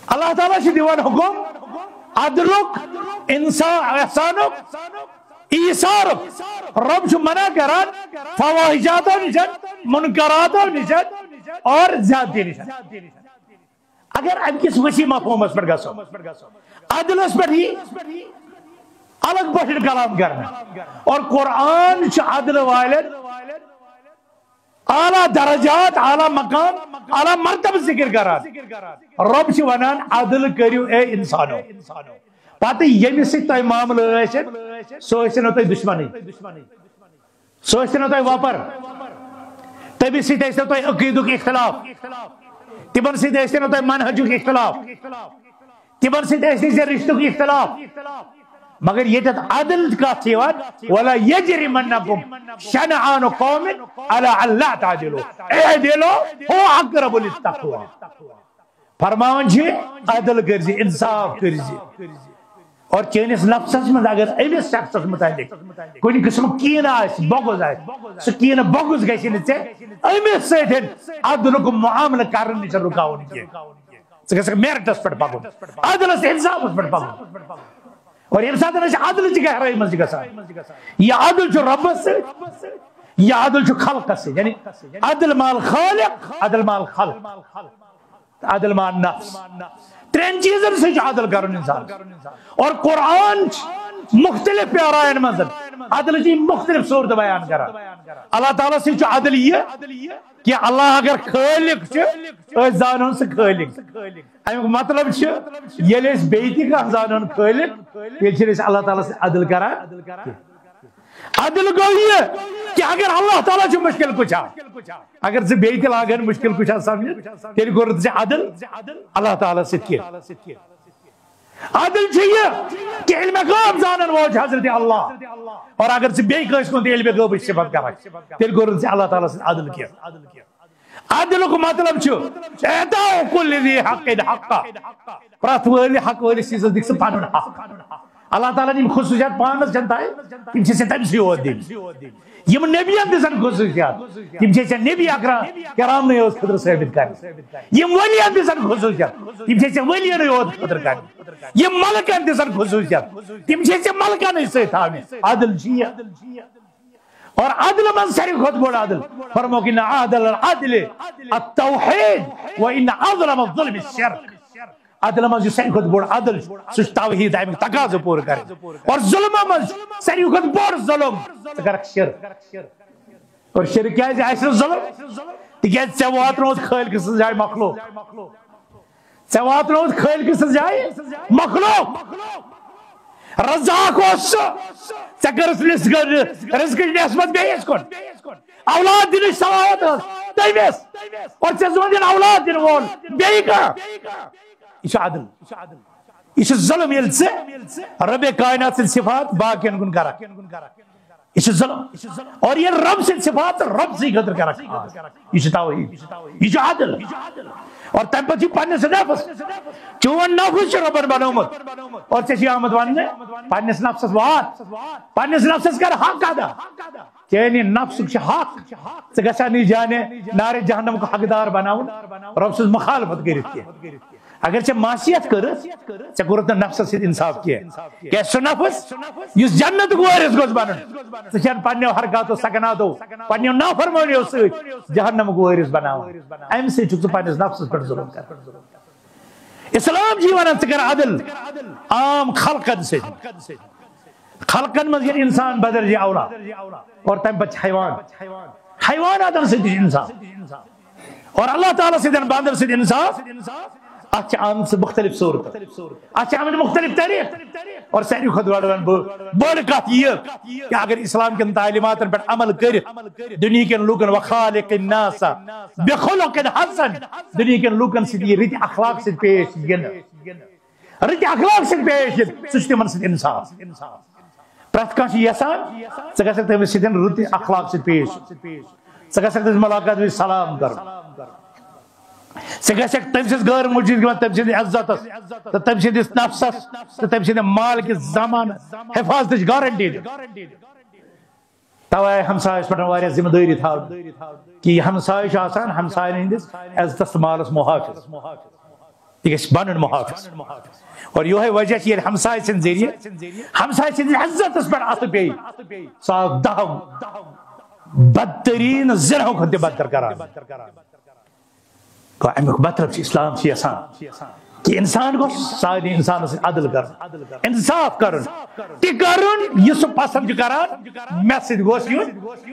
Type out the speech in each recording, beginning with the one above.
اللہ تعالیٰ چھ دیوان حکم عدلک احسانک ایثارک رب چھ منع کران فواحشاتو نشن منکراتو نشن اور زیادتی نشن اگر ام کس وسیع مفہومس پر گژھو عدلس پر ہی الگ پٲٹھۍ کلام کرنا اور قرآن چھ عدل والن اعلیٰ درجات اعلیٰ مقام اعلیٰ مرتبہ ذکر کران رب چھ ونان عدل کریو اے انسانو پتہ ییٚمِس سۭتۍ تۄہہِ معاملہٕ ٲسِن سُہ ٲسِنو تۄہہِ دُشمنی سُہ ٲسِنو تۄہہِ وۄپر تٔمِس سۭتۍ ٲسِنو تۄہہِ عقیٖدُک اختلاف تمن سۭتۍ ٲسِنو تۄہہِ منہجُک اختلاف تمن سۭتۍ ٲسِن ژےٚ رشتُک اختلاف مگر ییٚتٮ۪تھ عدل کتھ چھِ یِوان ولا یجرمنکم شنآن قوم علی الا تعدلوا اعدلوا هو اقرب للتقوی فرماون چھِ عدل کٔرزِ انصاف کٔرزِ اور چٲنِس نفسس منٛز اگر أمِس شخصس متعلق کُنہِ قٕسمُک کیٖنہٕ آسہِ بغض آسہِ سُہ کیٖنہٕ بغض گژھِ نہٕ ژےٚ أمِس سۭتۍ عدلُک معاملہٕ کرنہٕ نِش رُکاوُن کینٛہہ ژٕ گژھکھ میرٹس پٮ۪ٹھ پکُن عدلس انصافس پٮ۪ٹھ پکُن اور ییٚمہِ ساتہٕ أسۍ عدلٕچ گہرٲیی منٛز چھِ گژھان یہِ عدل چھُ رۄبس سۭتۍ یہِ عدل چھُ خلقس سۭتۍ یعنی عدل مال خالق عدل مال خلق عدل مال نفس ترین چیزن سے عدل کرن انسان اور قرآن مختلف پیارائن منز عدل کی مختلف صورت بیان کرا اللہ تعالیٰ سے عدل یہ کہ اللہ اگر خالق زانون سے خالق امیک مطلب یل بیتی کا زانون خالق یہ اللہ تعالیٰ سے عدل کرا عدل گو یہ کہ اگر اللہ تعالیٰ چھو مشکل کچھا اگر سے بیت لاغن مشکل کچھا سمجھ تیری گورد سے عدل اللہ تعالیٰ سے کیا عدل چاہیے کہ علم غیب زانن واجہ حضرت اللہ اور اگر سے بیت کس کو علم غیب صفت کرا تیری گورد سے اللہ تعالیٰ سے عدل کیا عدل کو مطلب چھو اعطاء کل ذی حق حقا پرات والی حق والی چیز دیکھ سے پانون حق اللہ تعالیٰ نے خصوصیات پانس جنتا ہے تم سے تم سے ہوت دین یم نبیان دسن خصوصیات تم سے نبی اکرام کرام نے اس خطر ثابت کر یم ولیان دسن خصوصیات تم سے ولیان نے اس خطر کر یم ملکان دسن خصوصیات تم سے ملکان اس سے تھا عدل جیہ اور عدل من ساری خود بڑا عدل فرمو کہ عدل العدل التوحید وان اظلم الظلم الشرک عدل من ساری خود بڑا عدل سوچ توحید ہے تقاضا پور کرے اور ظلم من ساری خود بڑا ظلم اگر شرک اور شرک کیا ہے ایسا ظلم تکیہ چوات روز خیل کس جائے مخلوق چوات روز خیل کس جائے مخلوق رزاق ہوس چکرس رزق نسبت بیس کن اولاد دن صلاحیت تیمیس اور چیزون دن اولاد دن وول بیئی کا یہ عدل یہ ظلم یل سے رب کائنات سے صفات باقین کن کرا یہ ظلم اور یہ رب سے صفات رب سے قدر کرا یہ توحید یہ عدل اور تم پتہ پنس نفس چون نفس ربن بنومت اور ژے آمد وننے پنس نفسس وات پنس نفسس کر حق ادا چینی نفس حق ژے گژھا نہیں جانے نار جہنم کو حقدار بناون رب سز مخالفت کرت کی اگر ژے معصیت کرت ژے کورت نفس سۭتۍ انصاف کیا سُہ نفس یُس جنت وٲرِث گوٚژھ بنُن ژٕ چھَن پننیو حرکاتو سکناتو پننیو نافرمٲنیو سۭتۍ جہنمُک وٲرِث بناوان امہِ سۭتۍ چھُکھ ژٕ پننِس نفسس پٮ۪ٹھ ظلم کران اسلام چھِ ونان ژٕ کر عدل عام خلقن سۭتۍ خلقن منٛز ییٚلہِ انسان بدل جی اولاد اور تمہِ پتہٕ چھِ حیواناتن سۭتۍ تہِ چھُ انصاف اور اللہ تعالیٰ سۭتۍ بندن سۭتۍ انصاف اتھ آمد مختلف صورت اتھ آمد مختلف طریق اور ساری خود بڑ کت یہ کہ اگر اسلام کن تعلیمات پہ عمل کرت دنیا کن لوکن وخالق الناس بخلق حسن دنیا کن لوکن سی رت اخلاق سے پیش ین رت اخلاق سے پیش ین سہ تمن سی انصاف پرت کھانا یسان ژٕ گژھکھ تٔمِس سۭتۍ رٕتہِ اخلاق سے پیش ژٕ گژھکھ تٔمِس ملاقات وِزِ سلام کرُن ژٕ گژھکھ تٔمۍ سٕنٛز غٲر موجوٗدگی منٛز تٔمۍ سٕنٛدِ عزتس تہٕ تٔمۍ سٕنٛدِس نفسس تہٕ تٔمۍ سٕنٛدِ مال کِس زمانس حفاظتٕچ گارنٹی دِنۍ توے ہمسایس پٮ۪ٹھ واریاہ ذمہٕ دٲری تھاوٕنۍ کہ ہمساے چھُ آسان ہمساین ہٕنٛدِس عزتس تہٕ مالس محافظ یہ بن محافظ اور یہ وجہ یہ ہمسائے سن ذریعے ہمسائے سن عزت پہ ات پی سا دہ بدترین زنہوں کھت بدتر کران امیک مطلب اسلام یسان کہ انسان کو سارے انسان سے عدل کر انصاف کر یہ سو پسند کران میں سید گوش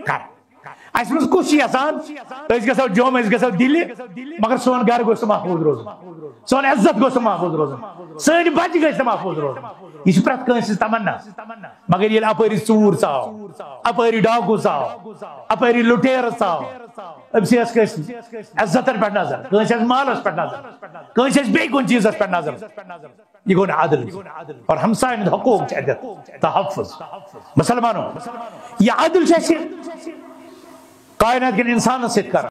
کر اس مز کچھ یسان اس گژھو جوم اس گژھو دلی مگر سون گھر گوش محفوظ روزن سون عزت گوش محفوظ روزن سن بچ گژھِ محفوظ روزن یہ پرت کٲنٛسہِ تمنا مگر ییٚلہِ اپٲری ژوٗر ژاو اپٲری ڈاکوٗ ژاو اپٲری لُٹیرٕ ژاو أمِس ٲس کٲنٛسہِ عزتن پٮ۪ٹھ نظر کٲنٛسہِ ٲس مالس پٮ۪ٹھ نظر کٲنٛسہِ ٲس بیٚیہِ کُنہِ چیٖزس پٮ۪ٹھ نظر یہ گوٚو نہٕ عدل اور ہمساین ہُنٛد حقوٗق چھِ اتٮ۪تھ تحفظ مسلمانو یہ عدل چھِ اَسہِ کائنات کٮ۪ن انسانن سۭتۍ کران